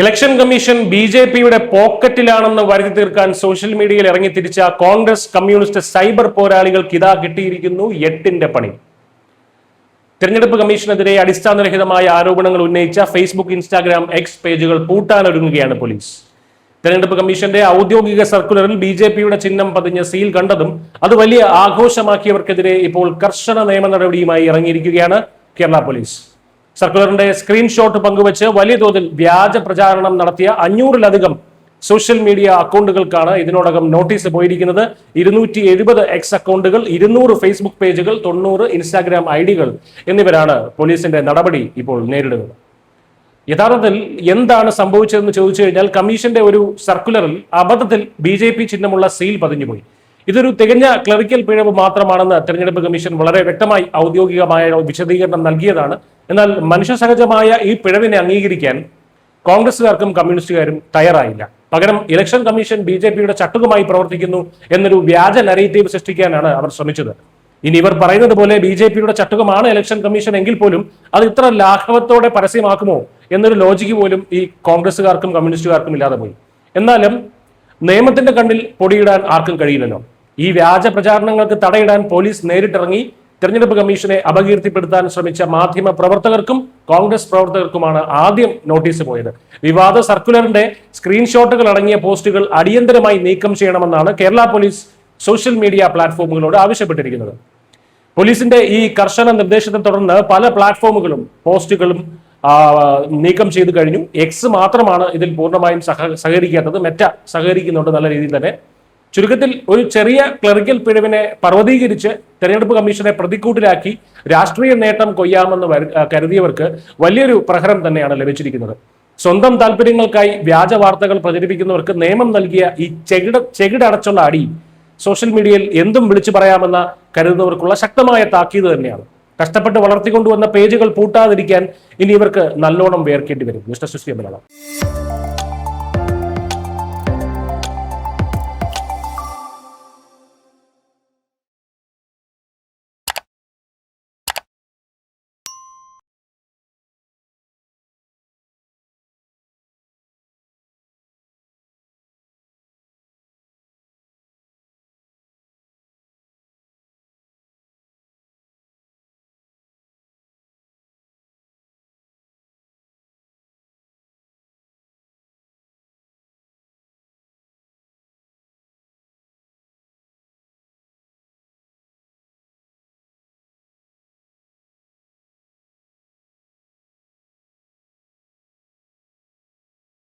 Election commission ബി.ജെ.പിയുടെ പോക്കറ്റിലാണെന്ന് വരുത്തി തീർക്കാൻ social മീഡിയയിൽ ഇറങ്ങിത്തിരിച്ച കോൺഗ്രസ് കമ്മ്യൂണിസ്റ്റ് സൈബർ പോരാളികൾക്ക് ഇതാ കിട്ടിയിരിക്കുന്നു 8ന്റെ പണി. തെരഞ്ഞെടുപ്പ് കമ്മീഷനെതിരെ അടിസ്ഥാനരഹിതമായ ആരോപണങ്ങൾ ഉന്നയിച്ച ഫേസ്ബുക്ക്, ഇൻസ്റ്റാഗ്രാം, എക്സ് പേജുകൾ പൂട്ടാനൊരുങ്ങുകയാണ് പോലീസ്. തെരഞ്ഞെടുപ്പ് കമ്മീഷന്റെ ഔദ്യോഗിക സർക്കുലറിൽ ബി.ജെ.പിയുടെ ചിഹ്നം പതിഞ്ഞ സീൽ കണ്ടതും അത് വലിയ ആഘോഷമാക്കിയവർക്കെതിരെ ഇപ്പോൾ കർശന നിയമ നടപടിയുമായി ഇറങ്ങിയിരിക്കുകയാണ് കേരള പോലീസ്. സർക്കുലറിന്റെ സ്ക്രീൻഷോട്ട് പങ്കുവച്ച് വലിയ തോതിൽ വ്യാജ പ്രചാരണം നടത്തിയ 500-ലധികം സോഷ്യൽ മീഡിയ അക്കൗണ്ടുകൾക്കാണ് ഇതിനോടകം നോട്ടീസ് പോയിരിക്കുന്നത്. 270 എക്സ് അക്കൗണ്ടുകൾ, 200 ഫേസ്ബുക്ക് പേജുകൾ, 90 ഇൻസ്റ്റാഗ്രാം ഐഡികൾ എന്നിവരാണ് പോലീസിന്റെ നടപടി ഇപ്പോൾ നേരിടുന്നത്. യഥാർത്ഥത്തിൽ എന്താണ് സംഭവിച്ചതെന്ന് ചോദിച്ചു കഴിഞ്ഞാൽ, കമ്മീഷന്റെ ഒരു സർക്കുലറിൽ അബദ്ധത്തിൽ ബി.ജെ.പി ചിഹ്നമുള്ള സീൽ പതിഞ്ഞുപോയി. ഇതൊരു തികഞ്ഞ ക്ലറിക്കൽ പിഴവ് മാത്രമാണെന്ന് തെരഞ്ഞെടുപ്പ് കമ്മീഷൻ വളരെ വ്യക്തമായി ഔദ്യോഗികമായ വിശദീകരണം നൽകിയതാണ്. എന്നാൽ മനുഷ്യസഹജമായ ഈ പിഴവിനെ അംഗീകരിക്കാൻ കോൺഗ്രസുകാർക്കും കമ്മ്യൂണിസ്റ്റുകാരും തയ്യാറായില്ല. പകരം ഇലക്ഷൻ കമ്മീഷൻ ബി.ജെ.പിയുടെ ചട്ടുകമായി പ്രവർത്തിക്കുന്നു എന്നൊരു വ്യാജ നരേറ്റീവ് സൃഷ്ടിക്കാനാണ് അവർ ശ്രമിച്ചത്. ഇനി ഇവർ പറയുന്നത് പോലെ ബി.ജെ.പിയുടെ ചട്ടുകമാണ് ഇലക്ഷൻ കമ്മീഷൻ എങ്കിൽ പോലും അത് ഇത്ര ലാഘവത്തോടെ പരസ്യമാക്കുമോ എന്നൊരു ലോജിക്ക് പോലും ഈ കോൺഗ്രസുകാർക്കും കമ്മ്യൂണിസ്റ്റുകാർക്കും ഇല്ലാതെ പോയി. എന്നാലും നിയമത്തിന്റെ കണ്ണിൽ പൊടിയിടാൻ ആർക്കും കഴിയില്ലല്ലോ. ഈ വ്യാജ പ്രചാരണങ്ങൾക്ക് തടയിടാൻ പോലീസ് നേരിട്ടിറങ്ങി തെരഞ്ഞെടുപ്പ് കമ്മീഷനെ അപകീർത്തിപ്പെടുത്താൻ ശ്രമിച്ച മാധ്യമ പ്രവർത്തകർക്കും കോൺഗ്രസ് പ്രവർത്തകർക്കുമാണ് ആദ്യം നോട്ടീസ് പോയത്. വിവാദ സർക്കുലറിന്റെ സ്ക്രീൻഷോട്ടുകൾ അടങ്ങിയ പോസ്റ്റുകൾ അടിയന്തരമായി നീക്കം ചെയ്യണമെന്നാണ് കേരള പോലീസ് സോഷ്യൽ മീഡിയ പ്ലാറ്റ്ഫോമുകളോട് ആവശ്യപ്പെട്ടിരിക്കുന്നത്. പോലീസിന്റെ ഈ കർശന നിർദ്ദേശത്തെ തുടർന്ന് പല പ്ലാറ്റ്ഫോമുകളും പോസ്റ്റുകളും നീക്കം ചെയ്തു കഴിഞ്ഞു. എക്സ് മാത്രമാണ് ഇതിൽ പൂർണ്ണമായും സഹകരിക്കാത്തത്. മെറ്റ സഹകരിക്കുന്നുണ്ട് നല്ല രീതിയിൽ തന്നെ. ചുരുക്കത്തിൽ ഒരു ചെറിയ ക്ലറിക്കൽ പിഴവിനെ പർവ്വതീകരിച്ച് തെരഞ്ഞെടുപ്പ് കമ്മീഷനെ പ്രതിക്കൂട്ടിലാക്കി രാഷ്ട്രീയ നേട്ടം കൊയ്യാമെന്ന് കരുതിയവർക്ക് വലിയൊരു പ്രഹരം തന്നെയാണ് ലഭിച്ചിരിക്കുന്നത്. സ്വന്തം താല്പര്യങ്ങൾക്കായി വ്യാജ വാർത്തകൾ പ്രചരിപ്പിക്കുന്നവർക്ക് നിയമം നൽകിയ ഈ ചെകിടടച്ചുള്ള അടി സോഷ്യൽ മീഡിയയിൽ എന്തും വിളിച്ചു പറയാമെന്ന കരുതുന്നവർക്കുള്ള ശക്തമായ താക്കീത് തന്നെയാണ്. കഷ്ടപ്പെട്ട് വളർത്തിക്കൊണ്ടുവന്ന പേജുകൾ പൂട്ടാതിരിക്കാൻ ഇനി ഇവർക്ക് നല്ലോണം വേർക്കേണ്ടി വരും. News desk Malayalam.